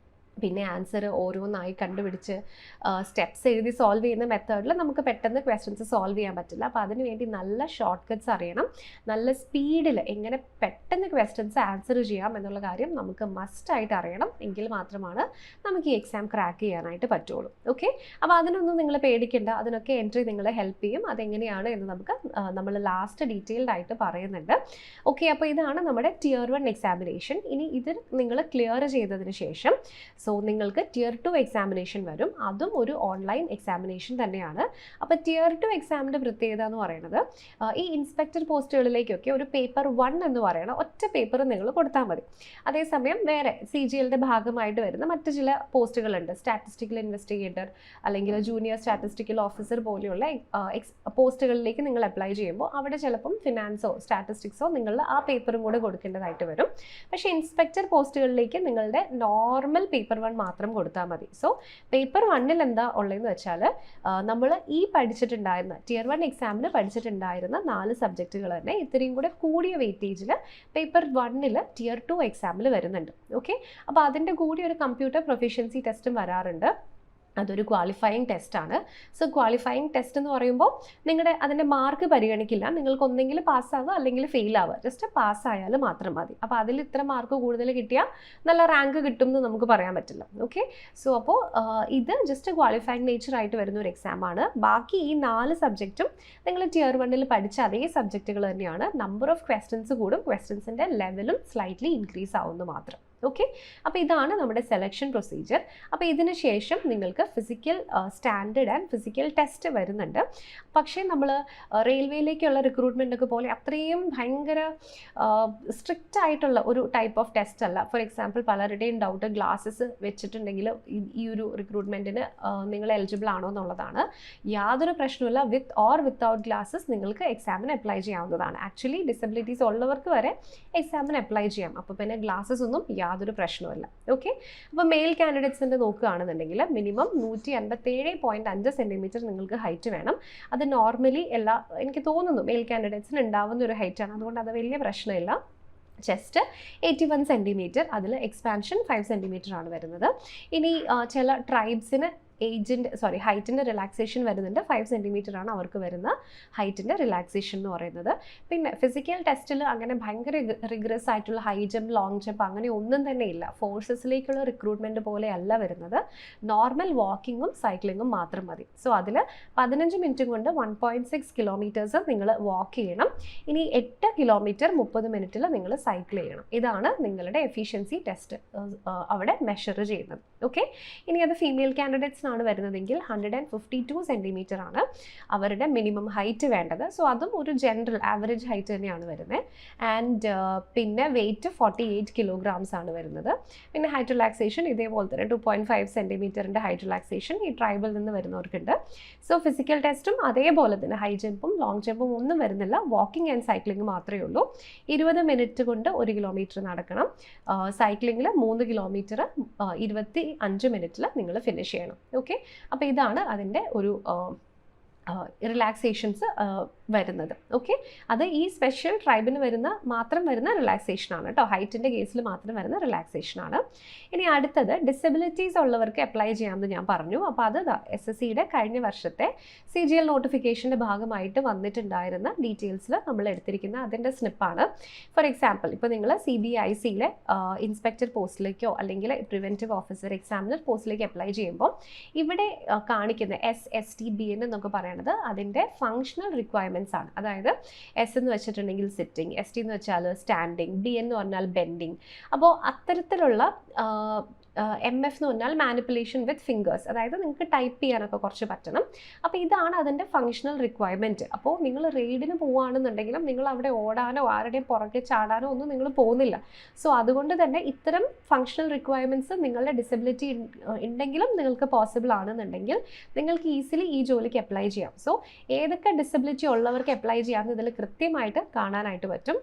പിന്നെ ആൻസർ ഓരോന്നായി കണ്ടുപിടിച്ച് സ്റ്റെപ്സ് എഴുതി സോൾവ് ചെയ്യുന്ന മെത്തേഡിൽ നമുക്ക് പെട്ടെന്ന് ക്വസ്റ്റ്യൻസ് സോൾവ് ചെയ്യാൻ പറ്റില്ല. അപ്പോൾ അതിന് വേണ്ടി നല്ല ഷോർട്ട് കട്ട്സ് അറിയണം. നല്ല സ്പീഡിൽ എങ്ങനെ പെട്ടെന്ന് ക്വസ്റ്റ്യൻസ് ആൻസർ ചെയ്യാം എന്നുള്ള കാര്യം നമുക്ക് മസ്റ്റായിട്ട് അറിയണം. എങ്കിൽ മാത്രമാണ് നമുക്ക് ഈ എക്സാം ക്രാക്ക് ചെയ്യാനായിട്ട് പറ്റുള്ളൂ. ഓക്കെ, അപ്പോൾ അതിനൊന്നും നിങ്ങൾ പേടിക്കേണ്ട. അതിനൊക്കെ എൻട്രി നിങ്ങളെ ഹെൽപ്പ് ചെയ്യും. അതെങ്ങനെയാണ് എന്ന് നമുക്ക് നമ്മൾ ലാസ്റ്റ് ഡീറ്റെയിൽഡ് ആയിട്ട് പറയുന്നുണ്ട്. ഓക്കെ, അപ്പോൾ ഇതാണ് നമ്മുടെ Tier 1 എക്സാമിനേഷൻ. ഇനി ഇത് നിങ്ങൾ ക്ലിയർ ചെയ്തതിന് ശേഷം സോ നിങ്ങൾക്ക് Tier 2 എക്സാമിനേഷൻ വരും. അതും ഒരു ഓൺലൈൻ എക്സാമിനേഷൻ തന്നെയാണ്. അപ്പോൾ Tier 2 എക്സാമിൻ്റെ പ്രത്യേകത എന്ന് പറയുന്നത് ഈ ഇൻസ്പെക്ടർ പോസ്റ്റുകളിലേക്കൊക്കെ ഒരു പേപ്പർ 1 എന്ന് പറയുന്ന ഒറ്റ പേപ്പർ നിങ്ങൾ കൊടുത്താൽ മതി. അതേസമയം വേറെ CGLയുടെ ഭാഗമായിട്ട് വരുന്ന മറ്റു ചില പോസ്റ്റുകളുണ്ട്. സ്റ്റാറ്റിസ്റ്റിക്കൽ ഇൻവെസ്റ്റിഗേറ്റർ അല്ലെങ്കിൽ ജൂനിയർ സ്റ്റാറ്റിസ്റ്റിക്കൽ ഓഫീസർ പോലെയുള്ള പോസ്റ്റുകളിലേക്ക് നിങ്ങൾ അപ്ലൈ ചെയ്യുമ്പോൾ അവിടെ ചിലപ്പം ഫിനാൻസോ സ്റ്റാറ്റിസ്റ്റിക്സോ നിങ്ങൾ ആ പേപ്പറും കൂടെ കൊടുക്കേണ്ടതായിട്ട് വരും. പക്ഷേ ഇൻസ്പെക്ടർ പോസ്റ്റുകളിലേക്ക് നിങ്ങളുടെ നോർമൽ പേപ്പർ 1 മാത്രം കൊടുത്താൽ മതി. സോ പേപ്പർ 1-ൽ എന്താ ഉള്ളതെന്ന് വെച്ചാൽ നമ്മൾ ഈ പഠിച്ചിട്ടുണ്ടായിരുന്ന Tier 1 എക്സാമിന് പഠിച്ചിട്ടുണ്ടായിരുന്ന 4 സബ്ജക്റ്റുകൾ തന്നെ ഇത്രയും കൂടെ കൂടിയ വെയിറ്റേജിൽ പേപ്പർ 1-ൽ Tier 2 എക്സാമിൽ വരുന്നുണ്ട്. ഓക്കെ, അപ്പോൾ അതിൻ്റെ കൂടി ഒരു കമ്പ്യൂട്ടർ പ്രൊഫിഷ്യൻസി ടെസ്റ്റും വരാറുണ്ട്. അതൊരു ക്വാളിഫയിങ് ടെസ്റ്റാണ്. സോ ക്വാളിഫയിങ് ടെസ്റ്റ് എന്ന് പറയുമ്പോൾ നിങ്ങളുടെ അതിൻ്റെ മാർക്ക് പരിഗണിക്കില്ല. നിങ്ങൾക്ക് ഒന്നെങ്കിൽ പാസ്സാവുക അല്ലെങ്കിൽ ഫെയിൽ ആവുക. ജസ്റ്റ് പാസ്സായാൽ മാത്രം മതി. അപ്പോൾ അതിൽ ഇത്ര മാർക്ക് കൂടുതൽ കിട്ടിയാൽ നല്ല റാങ്ക് കിട്ടും എന്ന് നമുക്ക് പറയാൻ പറ്റില്ല. ഓക്കെ, സോ അപ്പോൾ ഇത് ജസ്റ്റ് ക്വാളിഫയിങ് നേച്ചറായിട്ട് വരുന്ന ഒരു എക്സാമാണ്. ബാക്കി ഈ 4 സബ്ജക്റ്റും നിങ്ങൾ Tier 1 പഠിച്ച അതേ സബ്ജക്റ്റുകൾ തന്നെയാണ്. നമ്പർ ഓഫ് ക്വസ്റ്റ്യൻസ് കൂടും, ക്വസ്റ്റ്യൻസിൻ്റെ ലെവലും സ്ലൈറ്റ്ലി ഇൻക്രീസ് ആവുന്നു മാത്രം. ഓക്കെ, അപ്പോൾ ഇതാണ് നമ്മുടെ സെലക്ഷൻ പ്രൊസീജിയർ. അപ്പോൾ ഇതിന് ശേഷം നിങ്ങൾക്ക് physical standard and physical test വരുന്നുണ്ട്. പക്ഷേ നമ്മൾ റെയിൽവേയിലേക്കുള്ള റിക്രൂട്ട്മെൻറ്റൊക്കെ പോലെ അത്രയും ഭയങ്കര സ്ട്രിക്റ്റ് ആയിട്ടുള്ള ഒരു ടൈപ്പ് ഓഫ് ടെസ്റ്റ് അല്ല. ഫോർ എക്സാമ്പിൾ പലരുടെയും ഡൗട്ട് ഗ്ലാസസ് വെച്ചിട്ടുണ്ടെങ്കിൽ ഈ ഒരു റിക്രൂട്ട്മെൻറ്റിന് നിങ്ങൾ എലിജിബിൾ ആണോ എന്നുള്ളതാണ്. യാതൊരു പ്രശ്നമില്ല. വിത്ത് ഓർ വിത്തൗട്ട് ഗ്ലാസസ് നിങ്ങൾക്ക് എക്സാമിന് അപ്ലൈ ചെയ്യാവുന്നതാണ്. ആക്ച്വലി ഡിസബിലിറ്റീസ് ഉള്ളവർക്ക് വരെ എക്സാമിന് അപ്ലൈ ചെയ്യാം. അപ്പോൾ പിന്നെ ഗ്ലാസസ് ഒന്നും യാതൊരു പ്രശ്നവുമില്ല. ഓക്കെ, അപ്പോൾ മെയിൽ കാൻഡിഡേറ്റ്സിൻ്റെ നോക്കുകയാണെന്നുണ്ടെങ്കിൽ മിനിമം 157.5 സെൻറ്റിമീറ്റർ നിങ്ങൾക്ക് ഹൈറ്റ് വേണം. അത് നോർമലി എനിക്ക് തോന്നുന്നു മെയിൽ കാൻഡിഡേറ്റ്സിന് ഉണ്ടാവുന്ന ഒരു ഹൈറ്റാണ്. അതുകൊണ്ട് അത് വലിയ പ്രശ്നമില്ല. ചെസ്റ്റ് 81 സെൻറ്റിമീറ്റർ, അതിൽ എക്സ്പാൻഷൻ 5 സെൻറ്റിമീറ്റർ ആണ് വരുന്നത്. ഇനി ചില ട്രൈബ്സിന് ഹൈറ്റിൻ്റെ റിലാക്സേഷൻ വരുന്നുണ്ട്. 5 സെൻറ്റിമീറ്റർ ആണ് അവർക്ക് വരുന്ന ഹൈറ്റിൻ്റെ റിലാക്സേഷൻ എന്ന് പറയുന്നത്. പിന്നെ ഫിസിക്കൽ ടെസ്റ്റിൽ അങ്ങനെ ഭയങ്കര റിഗ്രസ് ആയിട്ടുള്ള ഹൈ ജമ്പ്, ലോങ് ജമ്പ് അങ്ങനെ ഒന്നും തന്നെ ഇല്ല. ഫോഴ്സസിലേക്കുള്ള റിക്രൂട്ട്മെൻറ്റ് പോലെയല്ല വരുന്നത്. നോർമൽ വാക്കിങ്ങും സൈക്ലിങ്ങും മാത്രം മതി. സോ അതിൽ 15 മിനിറ്റ് കൊണ്ട് 1.6 കിലോമീറ്റേഴ്സ് നിങ്ങൾ വാക്ക് ചെയ്യണം. ഇനി 8 കിലോമീറ്റർ 30 മിനിറ്റിൽ നിങ്ങൾ സൈക്കിൾ ചെയ്യണം. ഇതാണ് നിങ്ങളുടെ എഫിഷ്യൻസി ടെസ്റ്റ് അവിടെ മെഷർ ചെയ്യുന്നത്. ഓക്കെ, ഇനി അത് ഫീമെയിൽ കാൻഡിഡേറ്റ്സ് ആണ് വരുന്നതെങ്കിൽ 152 സെൻറ്റിമീറ്റർ ആണ് അവരുടെ മിനിമം ഹൈറ്റ് വേണ്ടത്. സോ അതും ഒരു ജനറൽ ആവറേജ് ഹൈറ്റ് തന്നെയാണ് വരുന്നത്. ആൻഡ് പിന്നെ വെയിറ്റ് 48 കിലോഗ്രാംസ് ആണ് വരുന്നത്. പിന്നെ ഹൈറ്റ് റിലാക്സേഷൻ ഇതേപോലെ തന്നെ 2.5 സെൻറ്റിമീറ്ററിൻ്റെ ഹൈറ്റ് റിലാക്സേഷൻ ഈ ട്രൈബിൽ നിന്ന് വരുന്നവർക്കുണ്ട്. സോ ഫിസിക്കൽ ടെസ്റ്റും അതേപോലെ തന്നെ ഹൈ ജമ്പും ലോങ് ജമ്പും ഒന്നും വരുന്നില്ല. വാക്കിംഗ് ആൻഡ് സൈക്ലിംഗ് മാത്രമേ ഉള്ളൂ. 20 മിനിറ്റ് കൊണ്ട് 1 കിലോമീറ്റർ നടക്കണം. സൈക്ലിങ്ങിൽ 3 കിലോമീറ്റർ 25 മിനിറ്റിൽ നിങ്ങൾ ഫിനിഷ് ചെയ്യണം. ഓക്കെ, അപ്പോൾ ഇതാണ് അതിൻ്റെ ഒരു റിലാക്സേഷൻസ് വരുന്നത്. ഓക്കെ, അത് ഈ സ്പെഷ്യൽ ട്രൈബിന് മാത്രം വരുന്ന റിലാക്സേഷനാണ് കേട്ടോ. ഹൈറ്റിൻ്റെ കേസിൽ മാത്രം വരുന്ന റിലാക്സേഷനാണ്. ഇനി അടുത്തത് ഡിസബിലിറ്റീസ് ഉള്ളവർക്ക് അപ്ലൈ ചെയ്യാമെന്ന് ഞാൻ പറഞ്ഞു. അപ്പോൾ അത് SSCയുടെ കഴിഞ്ഞ വർഷത്തെ CGL നോട്ടിഫിക്കേഷൻ്റെ ഭാഗമായിട്ട് വന്നിട്ടുണ്ടായിരുന്ന ഡീറ്റെയിൽസിൽ നമ്മൾ എടുത്തിരിക്കുന്ന അതിൻ്റെ സ്നിപ്പാണ്. ഫോർ എക്സാമ്പിൾ ഇപ്പോൾ നിങ്ങൾ CBICയിലെ ഇൻസ്പെക്ടർ പോസ്റ്റിലേക്കോ അല്ലെങ്കിൽ പ്രിവെൻറ്റീവ് ഓഫീസർ എക്സാമിനർ പോസ്റ്റിലേക്ക് അപ്ലൈ ചെയ്യുമ്പോൾ ഇവിടെ കാണിക്കുന്ന SST BN എന്നൊക്കെ പറയുന്നത് അതിൻ്റെ ഫങ്ഷണൽ റിക്വയർമെൻറ്റ്സ് ആണ്. അതായത് S എന്ന് വെച്ചിട്ടുണ്ടെങ്കിൽ സിറ്റിംഗ്, ST എന്ന് വെച്ചാൽ സ്റ്റാൻഡിങ്, BN എന്ന് പറഞ്ഞാൽ ബെൻഡിങ്. അപ്പോൾ അത്തരത്തിലുള്ള MF എന്ന് പറഞ്ഞാൽ മാനിപ്പുലേഷൻ വിത്ത് ഫിംഗേഴ്സ്, അതായത് നിങ്ങൾക്ക് ടൈപ്പ് ചെയ്യാനൊക്കെ കുറച്ച് പറ്റണം. അപ്പോൾ ഇതാണ് അതിൻ്റെ ഫങ്ഷണൽ റിക്വയർമെൻറ്റ്. അപ്പോൾ നിങ്ങൾ റെയ്ഡിന് പോവുകയാണെന്നുണ്ടെങ്കിലും നിങ്ങൾ അവിടെ ഓടാനോ ആരുടെയും പുറകെ ചാടാനോ ഒന്നും നിങ്ങൾ പോകുന്നില്ല. സോ അതുകൊണ്ട് തന്നെ ഇത്തരം ഫങ്ഷണൽ റിക്വയർമെൻറ്റ്സ് നിങ്ങളുടെ ഡിസബിലിറ്റി ഉണ്ടെങ്കിലും നിങ്ങൾക്ക് പോസിബിൾ ആണെന്നുണ്ടെങ്കിൽ നിങ്ങൾക്ക് ഈസിലി ഈ ജോലിക്ക് അപ്ലൈ ചെയ്യാം. സോ ഏതൊക്കെ ഡിസബിലിറ്റി ഉള്ളവർക്ക് അപ്ലൈ ചെയ്യാമെന്ന് ഇതിൽ കൃത്യമായിട്ട് കാണാനായിട്ട് പറ്റും.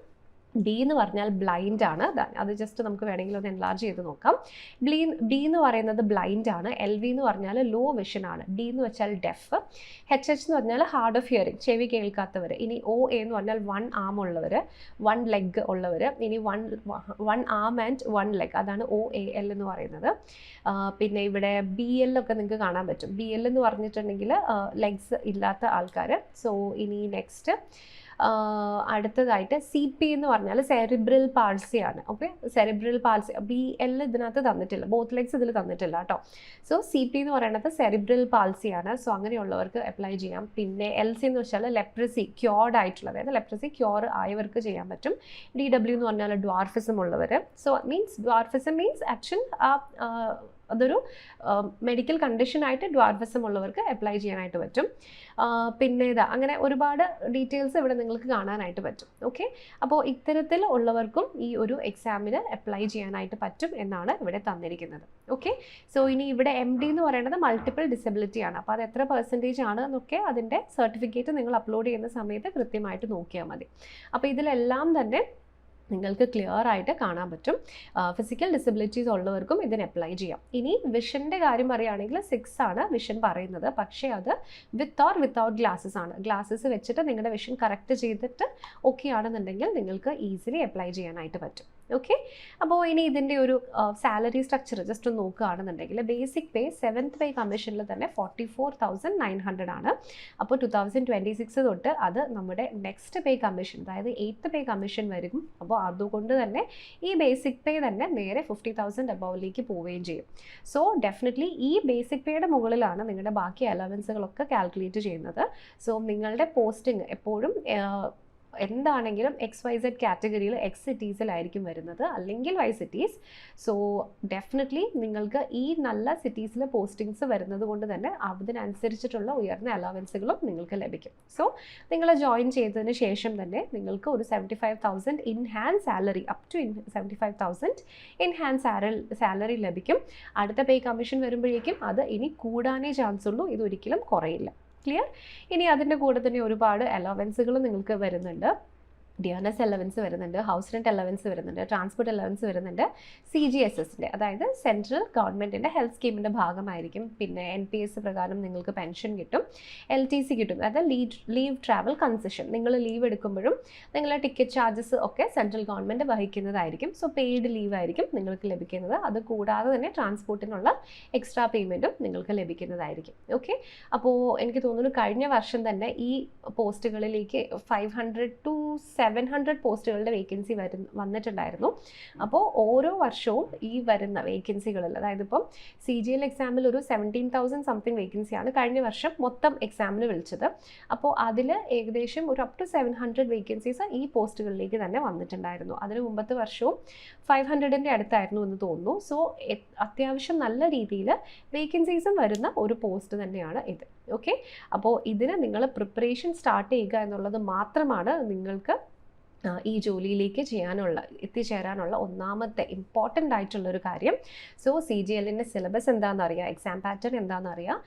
D എന്ന് പറഞ്ഞാൽ ബ്ലൈൻഡ് ആണ്. അത് ജസ്റ്റ് നമുക്ക് വേണമെങ്കിൽ ഒന്ന് എൻലാർജ് ചെയ്ത് നോക്കാം. D എന്ന് പറയുന്നത് ബ്ലൈൻഡ് ആണ്. LV എന്ന് പറഞ്ഞാൽ ലോ വിഷൻ ആണ്. D എന്ന് വെച്ചാൽ ഡെഫ്. HH എന്ന് പറഞ്ഞാൽ ഹാർഡ് ഓഫ് ഹിയറിംഗ്, ചെവി കേൾക്കാത്തവർ. ഇനി OA എന്ന് പറഞ്ഞാൽ 1 ആം ഉള്ളവർ, 1 ലെഗ് ഉള്ളവർ. ഇനി 1 ആം ആൻഡ് 1 ലെഗ്, അതാണ് OAL എന്ന് പറയുന്നത്. പിന്നെ ഇവിടെ BL ഒക്കെ നിങ്ങൾക്ക് കാണാൻ പറ്റും. BL എന്ന് പറഞ്ഞിട്ടുണ്ടെങ്കിൽ ലെഗ്സ് ഇല്ലാത്ത ആൾക്കാർ. സോ ഇനി നെക്സ്റ്റ് അടുത്തതായിട്ട് CP എന്ന് പറഞ്ഞാൽ സെറിബ്രൽ പാൾസി ആണ്. ഓക്കെ, സെറിബ്രൽ പാൾസി BL ഇതിനകത്ത് തന്നിട്ടില്ല, ബോത്ത് ലെഗ്സ് ഇതിൽ തന്നിട്ടില്ല കേട്ടോ. സോ CP എന്ന് പറയുന്നത് സെറിബ്രൽ പാൾസി ആണ്. സോ അങ്ങനെയുള്ളവർക്ക് അപ്ലൈ ചെയ്യാം. പിന്നെ LC എന്ന് വെച്ചാൽ ലെപ്രസി ക്യൂർഡ് ആയിട്ടുള്ള, അതായത് ലെപ്രസി ക്യൂർ ആയവർക്ക് ചെയ്യാൻ പറ്റും. DW എന്ന് പറഞ്ഞാൽ ഡ്വാർഫിസം ഉള്ളവർ. സോ ഡ്വാർഫിസം മീൻസ് ആക്ച്വൽ അതൊരു മെഡിക്കൽ കണ്ടീഷനായിട്ട് ഡ്വാർഫിസം ഉള്ളവർക്ക് അപ്ലൈ ചെയ്യാനായിട്ട് പറ്റും. പിന്നെ അങ്ങനെ ഒരുപാട് ഡീറ്റെയിൽസ് ഇവിടെ നിങ്ങൾക്ക് കാണാനായിട്ട് പറ്റും. ഓക്കെ, അപ്പോൾ ഇത്തരത്തിൽ ഉള്ളവർക്കും ഈ ഒരു എക്സാമിന് അപ്ലൈ ചെയ്യാനായിട്ട് പറ്റും എന്നാണ് ഇവിടെ തന്നിരിക്കുന്നത്. ഓക്കെ, സോ ഇനി ഇവിടെ MD എന്ന് പറയുന്നത് മൾട്ടിപ്പിൾ ഡിസബിലിറ്റി ആണ്. അപ്പോൾ അത് എത്ര പെർസെൻറ്റേജ് ആണ് എന്നൊക്കെ അതിൻ്റെ സർട്ടിഫിക്കറ്റ് നിങ്ങൾ അപ്ലോഡ് ചെയ്യുന്ന സമയത്ത് കൃത്യമായിട്ട് നോക്കിയാൽ മതി. അപ്പോൾ ഇതിലെല്ലാം തന്നെ നിങ്ങൾക്ക് ക്ലിയർ ആയിട്ട് കാണാൻ പറ്റും. ഫിസിക്കൽ ഡിസബിലിറ്റീസ് ഉള്ളവർക്കും ഇതിന് അപ്ലൈ ചെയ്യാം. ഇനി വിഷൻ്റെ കാര്യം പറയുകയാണെങ്കിൽ 6 ആണ് വിഷൻ പറയുന്നത്. പക്ഷേ അത് വിത്ത് ഓർ വിത്തൗട്ട് ഗ്ലാസസ് ആണ്. ഗ്ലാസസ് വെച്ചിട്ട് നിങ്ങളുടെ വിഷൻ കറക്റ്റ് ചെയ്തിട്ട് ഓക്കെ ആണെന്നുണ്ടെങ്കിൽ നിങ്ങൾക്ക് ഈസിലി അപ്ലൈ ചെയ്യാനായിട്ട് പറ്റും. ഓക്കെ. അപ്പോൾ ഇനി ഇതിൻ്റെ ഒരു സാലറി സ്ട്രക്ചർ ജസ്റ്റ് ഒന്ന് നോക്കുകയാണെന്നുണ്ടെങ്കിൽ ബേസിക് പേ 7th പേ കമ്മീഷനിൽ തന്നെ 44,900 ആണ്. അപ്പോൾ 2026 തൊട്ട് അത് നമ്മുടെ നെക്സ്റ്റ് പേ കമ്മീഷൻ, അതായത് 8th പേ കമ്മീഷൻ വരും. അപ്പോൾ അതുകൊണ്ട് തന്നെ ഈ ബേസിക് പേ തന്നെ നേരെ 50,000 അബോവിലേക്ക് പോവുകയും ചെയ്യും. സോ ഡെഫിനറ്റ്ലി ഈ ബേസിക് പേയുടെ മുകളിലാണ് നിങ്ങളുടെ ബാക്കി അലവൻസുകളൊക്കെ കാൽക്കുലേറ്റ് ചെയ്യുന്നത്. സോ നിങ്ങളുടെ പോസ്റ്റിംഗ് എപ്പോഴും എന്താണെങ്കിലും XYZ കാറ്റഗറിയിൽ X സിറ്റീസിലായിരിക്കും വരുന്നത്, അല്ലെങ്കിൽ Y സിറ്റീസ്. സോ ഡെഫിനറ്റ്ലി നിങ്ങൾക്ക് ഈ നല്ല സിറ്റീസിൽ പോസ്റ്റിങ്സ് വരുന്നത് കൊണ്ട് തന്നെ അതിനനുസരിച്ചിട്ടുള്ള ഉയർന്ന അലവൻസുകളും നിങ്ങൾക്ക് ലഭിക്കും. സോ നിങ്ങൾ ജോയിൻ ചെയ്തതിന് ശേഷം തന്നെ നിങ്ങൾക്ക് ഒരു 75,000 in hand salary, up to 75,000 in hand salary ലഭിക്കും. അടുത്ത പേ കമ്മീഷൻ വരുമ്പോഴേക്കും അത് ഇനി കൂടാനേ ചാൻസ് ഉള്ളൂ, ഇതൊരിക്കലും കുറയില്ല. ക്ലിയർ? ഇനി അതിൻ്റെ കൂടെ തന്നെ ഒരുപാട് അലവൻസുകൾ നിങ്ങൾക്ക് വരുന്നുണ്ട്. ഡിയർനെസ് അലവൻസ് വരുന്നുണ്ട്, ഹൗസ് റെൻറ്റ് അലവൻസ് വരുന്നുണ്ട്, ട്രാൻസ്പോർട്ട് അലവൻസ് വരുന്നുണ്ട്, CGSSൻ്റെ അതായത് സെൻട്രൽ ഗവൺമെൻറ്റിൻ്റെ ഹെൽത്ത് സ്കീമിൻ്റെ ഭാഗമായിരിക്കും. പിന്നെ NPS പ്രകാരം നിങ്ങൾക്ക് പെൻഷൻ കിട്ടും, LTC കിട്ടും, അതായത് ലീവ് ട്രാവൽ കൺസെഷൻ. നിങ്ങൾ ലീവ് എടുക്കുമ്പോഴും നിങ്ങളുടെ ടിക്കറ്റ് ചാർജസ് ഒക്കെ സെൻട്രൽ ഗവൺമെൻറ് വഹിക്കുന്നതായിരിക്കും. സോ പെയ്ഡ് ലീവ് ആയിരിക്കും നിങ്ങൾക്ക് ലഭിക്കുന്നത്. അത് കൂടാതെ തന്നെ ട്രാൻസ്പോർട്ടിനുള്ള എക്സ്ട്രാ പേയ്മെൻറ്റും നിങ്ങൾക്ക് ലഭിക്കുന്നതായിരിക്കും. ഓക്കെ. അപ്പോൾ എനിക്ക് തോന്നുന്നു കഴിഞ്ഞ വർഷം തന്നെ ഈ പോസ്റ്റുകളിലേക്ക് 500 to 700 പോസ്റ്റുകളുടെ വേക്കൻസി വന്നിട്ടുണ്ടായിരുന്നു. അപ്പോൾ ഓരോ വർഷവും ഈ വരുന്ന വേക്കൻസികളിൽ, അതായത് ഇപ്പം CGL എക്സാമിൽ ഒരു 17,000 സംതിങ് വേക്കൻസിയാണ് കഴിഞ്ഞ വർഷം മൊത്തം എക്സാമിന് വിളിച്ചത്. അപ്പോൾ അതിൽ ഏകദേശം ഒരു അപ് ടു 700 വേക്കൻസീസ് ഈ പോസ്റ്റുകളിലേക്ക് തന്നെ വന്നിട്ടുണ്ടായിരുന്നു. അതിന് മുമ്പത്തെ വർഷവും 500ൻ്റെ അടുത്തായിരുന്നു എന്ന് തോന്നുന്നു. സോ അത്യാവശ്യം നല്ല രീതിയിൽ വേക്കൻസീസും വരുന്ന ഒരു പോസ്റ്റ് തന്നെയാണ് ഇത്. ഓക്കെ. അപ്പോൾ ഇതിന് നിങ്ങൾ പ്രിപ്പറേഷൻ സ്റ്റാർട്ട് ചെയ്യുക എന്നുള്ളത് മാത്രമാണ് നിങ്ങൾക്ക് ഈ ജോലിയിലേക്ക് എത്തിച്ചേരാനുള്ള ഒന്നാമത്തെ ഇമ്പോർട്ടൻ്റ് ആയിട്ടുള്ളൊരു കാര്യം. സോ CGLൻ്റെ സിലബസ് എന്താണെന്ന് അറിയാം, എക്സാം പാറ്റേൺ എന്താണെന്ന് അറിയാം.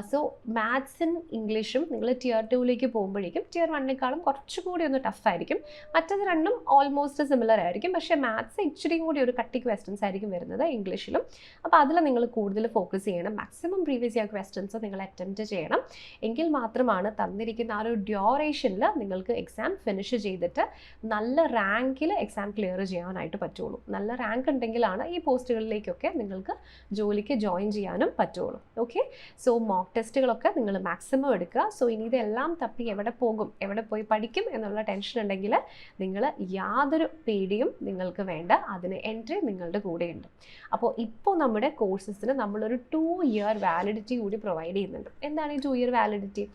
സോ മാത്സും ഇംഗ്ലീഷും നിങ്ങൾ Tier 2ലേക്ക് പോകുമ്പോഴേക്കും Tier 1നെക്കാളും കുറച്ചുകൂടി ഒന്ന് ടഫായിരിക്കും. മറ്റത് രണ്ടും ഓൾമോസ്റ്റ് സിമിലർ ആയിരിക്കും. പക്ഷേ മാത്സ് ഇച്ചിരിയും കൂടി ഒരു കട്ടി ക്വസ്റ്റ്യൻസ് ആയിരിക്കും വരുന്നത് ഇംഗ്ലീഷിലും. അപ്പോൾ അതിൽ നിങ്ങൾ കൂടുതൽ ഫോക്കസ് ചെയ്യണം. മാക്സിമം പ്രീവിയസ് ഇയർ ക്വസ്റ്റ്യൻസ് നിങ്ങൾ അറ്റംപ്റ്റ് ചെയ്യണം. എങ്കിൽ മാത്രമാണ് തന്നിരിക്കുന്ന ആ ഒരു ഡ്യൂറേഷനിൽ നിങ്ങൾക്ക് എക്സാം ഫിനിഷ് ചെയ്തിട്ട് നല്ല റാങ്കിൽ എക്സാം ക്ലിയർ ചെയ്യാനായിട്ട് പറ്റുള്ളൂ. നല്ല റാങ്ക് ഉണ്ടെങ്കിലാണ് ഈ പോസ്റ്റുകളിലേക്കൊക്കെ നിങ്ങൾക്ക് ജോലിക്ക് ജോയിൻ ചെയ്യാനും പറ്റുള്ളൂ. ഓക്കെ. സോ മോക്ക് ടെസ്റ്റുകളൊക്കെ നിങ്ങൾ മാക്സിമം എടുക്കുക. സോ ഇനി ഇതെല്ലാം തപ്പി എവിടെ പോകും, എവിടെ പോയി പഠിക്കും എന്നുള്ള ടെൻഷൻ ഉണ്ടെങ്കിൽ നിങ്ങൾ യാതൊരു പേടിയും നിങ്ങൾക്ക് വേണ്ട. അതിന് എൻട്രി നിങ്ങളുടെ കൂടെയുണ്ട്. അപ്പോൾ ഇപ്പോൾ നമ്മുടെ കോഴ്സസിന് നമ്മളൊരു 2 year വാലിഡിറ്റി കൂടി പ്രൊവൈഡ് ചെയ്യുന്നുണ്ട്. എന്താണ് ഈ 2 year വാലിഡിറ്റി?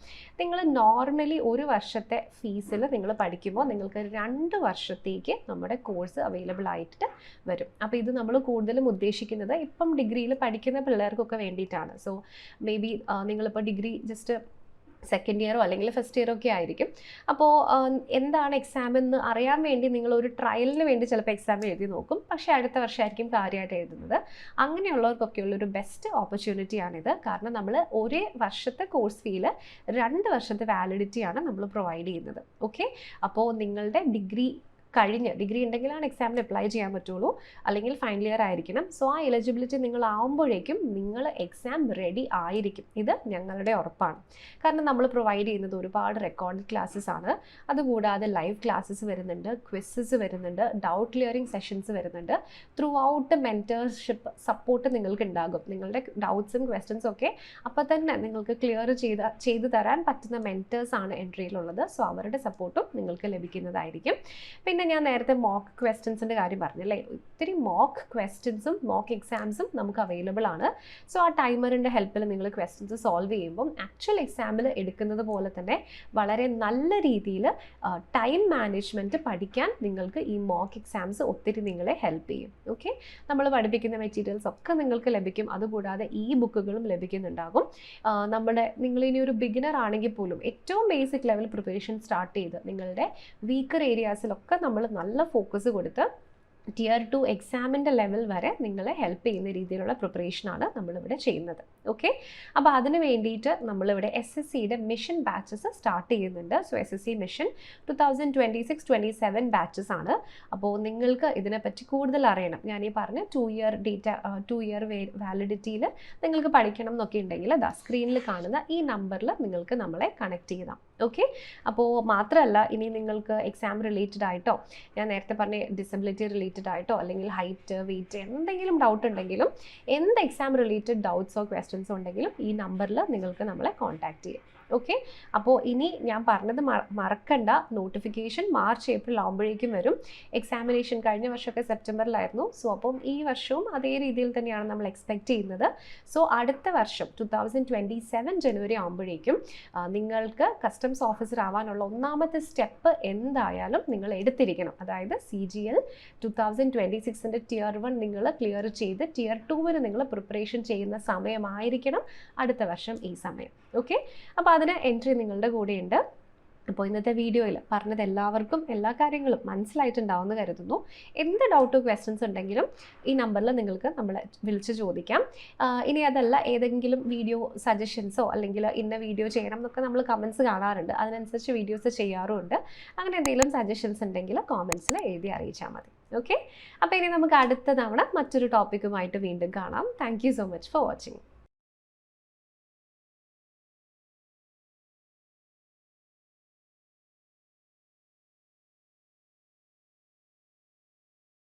നിങ്ങൾ നോർമലി ഒരു വർഷത്തെ ഫീസിൽ നിങ്ങൾ പഠിക്കുമ്പോൾ നിങ്ങൾക്ക് 2 വർഷത്തേക്ക് നമ്മുടെ കോഴ്സ് അവൈലബിൾ ആയിട്ട് വരും. അപ്പോൾ ഇത് നമ്മൾ കൂടുതലും ഉദ്ദേശിക്കുന്നത് ഇപ്പം ഡിഗ്രിയിൽ പഠിക്കുന്ന പിള്ളേർക്കൊക്കെ വേണ്ടിയിട്ടാണ്. സോ മേ ബി നിങ്ങളിപ്പോൾ ഡിഗ്രി ജസ്റ്റ് സെക്കൻഡ് ഇയറോ അല്ലെങ്കിൽ ഫസ്റ്റ് ഇയറോ ഒക്കെ ആയിരിക്കും. അപ്പോൾ എന്താണ് എക്സാം എന്ന് അറിയാൻ വേണ്ടി നിങ്ങളൊരു ട്രയലിന് വേണ്ടി ചിലപ്പോൾ എക്സാം എഴുതി നോക്കും. പക്ഷേ അടുത്ത വർഷമായിരിക്കും കാര്യമായിട്ട് എഴുതുന്നത്. അങ്ങനെയുള്ളവർക്കൊക്കെയുള്ളൊരു ബെസ്റ്റ് ഓപ്പർച്യൂണിറ്റിയാണിത്. കാരണം നമ്മൾ ഒരേ വർഷത്തെ കോഴ്സ് ഫീൽ 2 വർഷത്തെ വാലിഡിറ്റിയാണ് നമ്മൾ പ്രൊവൈഡ് ചെയ്യുന്നത്. ഓക്കെ. അപ്പോൾ നിങ്ങളുടെ ഡിഗ്രി ഉണ്ടെങ്കിലാണ് എക്സാമിന് അപ്ലൈ ചെയ്യാൻ പറ്റുള്ളൂ, അല്ലെങ്കിൽ ഫൈനൽ ഇയർ ആയിരിക്കണം. സോ ആ എലിജിബിലിറ്റി നിങ്ങളാവുമ്പോഴേക്കും നിങ്ങൾ എക്സാം റെഡി ആയിരിക്കും. ഇത് ഞങ്ങളുടെ ഉറപ്പാണ്. കാരണം നമ്മൾ പ്രൊവൈഡ് ചെയ്യുന്നത് ഒരുപാട് റെക്കോർഡ് ക്ലാസ്സസ് ആണ്. അതുകൂടാതെ ലൈവ് ക്ലാസ്സസ് വരുന്നുണ്ട്, ക്വിസസ് വരുന്നുണ്ട്, ഡൗട്ട് ക്ലിയറിംഗ് സെഷൻസ് വരുന്നുണ്ട്. ത്രൂ ഔട്ട് മെൻറ്റർഷിപ്പ് സപ്പോർട്ട് നിങ്ങൾക്ക് ഉണ്ടാകും. നിങ്ങളുടെ ഡൗട്ട്സും ക്വസ്റ്റ്യൻസും ഒക്കെ അപ്പോൾ തന്നെ നിങ്ങൾക്ക് ക്ലിയർ ചെയ്ത് തരാൻ പറ്റുന്ന മെൻറ്റേഴ്സാണ് എൻട്രിയിലുള്ളത്. സോ അവരുടെ സപ്പോർട്ടും നിങ്ങൾക്ക് ലഭിക്കുന്നതായിരിക്കും. പിന്നെ ഞാൻ നേരത്തെ മോക്ക് ക്വസ്റ്റ്യൻസിൻ്റെ കാര്യം പറഞ്ഞല്ലേ, ഒത്തിരി മോക്ക് ക്വസ്റ്റ്യൻസും മോക്ക് എക്സാംസും നമുക്ക് അവൈലബിൾ ആണ്. സോ ആ ടൈമറിൻ്റെ ഹെൽപ്പിൽ നിങ്ങൾ ക്വസ്റ്റ്യൻസ് സോൾവ് ചെയ്യുമ്പം ആക്ച്വൽ എക്സാമിൽ എടുക്കുന്നത് പോലെ തന്നെ വളരെ നല്ല രീതിയിൽ ടൈം മാനേജ്മെൻറ്റ് പഠിക്കാൻ നിങ്ങൾക്ക് ഈ മോക്ക് എക്സാംസ് ഒത്തിരി നിങ്ങളെ ഹെൽപ്പ് ചെയ്യും. ഓക്കെ. നമ്മൾ പഠിപ്പിക്കുന്ന മെറ്റീരിയൽസ് ഒക്കെ നിങ്ങൾക്ക് ലഭിക്കും. അതുകൂടാതെ ബുക്കുകളും ലഭിക്കുന്നുണ്ടാകും. നിങ്ങളിനി ഒരു ബിഗിനർ ആണെങ്കിൽ പോലും ഏറ്റവും ബേസിക് ലെവൽ പ്രിപ്പറേഷൻ സ്റ്റാർട്ട് ചെയ്ത് നിങ്ങളുടെ വീക്കർ ഏരിയാസിലൊക്കെ നമ്മൾ നല്ല ഫോക്കസ് കൊടുത്ത് Tier 2 എക്സാമിൻ്റെ ലെവൽ വരെ നിങ്ങളെ ഹെൽപ്പ് ചെയ്യുന്ന രീതിയിലുള്ള പ്രിപ്പറേഷനാണ് നമ്മളിവിടെ ചെയ്യുന്നത്. ഓക്കെ. അപ്പോൾ അതിന് വേണ്ടിയിട്ട് നമ്മളിവിടെ SSCയുടെ മിഷൻ ബാച്ചസ് സ്റ്റാർട്ട് ചെയ്യുന്നുണ്ട്. സോ SSC മിഷൻ 2026-27 ബാച്ചസ് ആണ്. അപ്പോൾ നിങ്ങൾക്ക് ഇതിനെപ്പറ്റി കൂടുതൽ അറിയണം, ഞാൻ ഈ പറഞ്ഞ 2 year വാലിഡിറ്റിയിൽ നിങ്ങൾക്ക് പഠിക്കണം എന്നൊക്കെ ഉണ്ടെങ്കിൽ സ്ക്രീനിൽ കാണുന്ന ഈ നമ്പറിൽ നിങ്ങൾക്ക് നമ്മളെ കണക്ട് ചെയ്യാം. ഓക്കെ. അപ്പോൾ മാത്രമല്ല, ഇനി നിങ്ങൾക്ക് എക്സാം റിലേറ്റഡ് ആയിട്ടോ, ഞാൻ നേരത്തെ പറഞ്ഞ ഡിസബിലിറ്റി റിലേറ്റഡ് ആയിട്ടോ, അല്ലെങ്കിൽ ഹൈറ്റ്, വെയിറ്റ്, എന്തെങ്കിലും ഡൗട്ട് ഉണ്ടെങ്കിലും, എന്ത് എക്സാം റിലേറ്റഡ് ഡൗട്ട്സോ ക്വസ്റ്റ്യൻസോ ഉണ്ടെങ്കിലും ഈ നമ്പറിൽ നിങ്ങൾക്ക് നമ്മളെ കോൺടാക്റ്റ് ചെയ്യാം. ഓക്കെ. അപ്പോൾ ഇനി ഞാൻ പറഞ്ഞത് മറക്കണ്ട, നോട്ടിഫിക്കേഷൻ മാർച്ച് ഏപ്രിൽ ആകുമ്പോഴേക്കും വരും. എക്സാമിനേഷൻ കഴിഞ്ഞ വർഷമൊക്കെ സെപ്റ്റംബറിലായിരുന്നു. സോ അപ്പം ഈ വർഷവും അതേ രീതിയിൽ തന്നെയാണ് നമ്മൾ എക്സ്പെക്റ്റ് ചെയ്യുന്നത്. സോ അടുത്ത വർഷം 2027 ജനുവരി ആകുമ്പോഴേക്കും നിങ്ങൾക്ക് കസ്റ്റംസ് ഓഫീസർ ആവാനുള്ള ഒന്നാമത്തെ സ്റ്റെപ്പ് എന്തായാലും നിങ്ങൾ എടുത്തിരിക്കണം. അതായത് CGL 2026 Tier 1 നിങ്ങൾ ക്ലിയർ ചെയ്ത് Tier 2 നിങ്ങൾ പ്രിപ്പറേഷൻ ചെയ്യുന്ന സമയമായിരിക്കണം അടുത്ത വർഷം ഈ സമയം. ഓക്കെ. അപ്പോൾ അതിന് എൻട്രി നിങ്ങളുടെ കൂടെയുണ്ട്. അപ്പോൾ ഇന്നത്തെ വീഡിയോയിൽ പറഞ്ഞത് എല്ലാവർക്കും എല്ലാ കാര്യങ്ങളും മനസ്സിലായിട്ടുണ്ടാവുമെന്ന് കരുതുന്നു. എന്ത് ഡൗട്ടോ ക്വസ്റ്റ്യൻസ് ഉണ്ടെങ്കിലും ഈ നമ്പറിൽ നിങ്ങൾക്ക് നമ്മളെ വിളിച്ച് ചോദിക്കാം. ഇനി അതല്ല, ഏതെങ്കിലും വീഡിയോ സജഷൻസോ അല്ലെങ്കിൽ ഇന്ന വീഡിയോ ചെയ്യണം എന്നൊക്കെ നമ്മൾ കമൻസ് കാണാറുണ്ട്. അതിനനുസരിച്ച് വീഡിയോസ് ചെയ്യാറുമുണ്ട്. അങ്ങനെ എന്തെങ്കിലും സജഷൻസ് ഉണ്ടെങ്കിൽ കോമൻസിൽ എഴുതി അറിയിച്ചാൽ മതി. ഓക്കെ. അപ്പോൾ ഇനി നമുക്ക് അടുത്ത തവണ മറ്റൊരു ടോപ്പിക്കുമായിട്ട് വീണ്ടും കാണാം. Thank you so much for watching.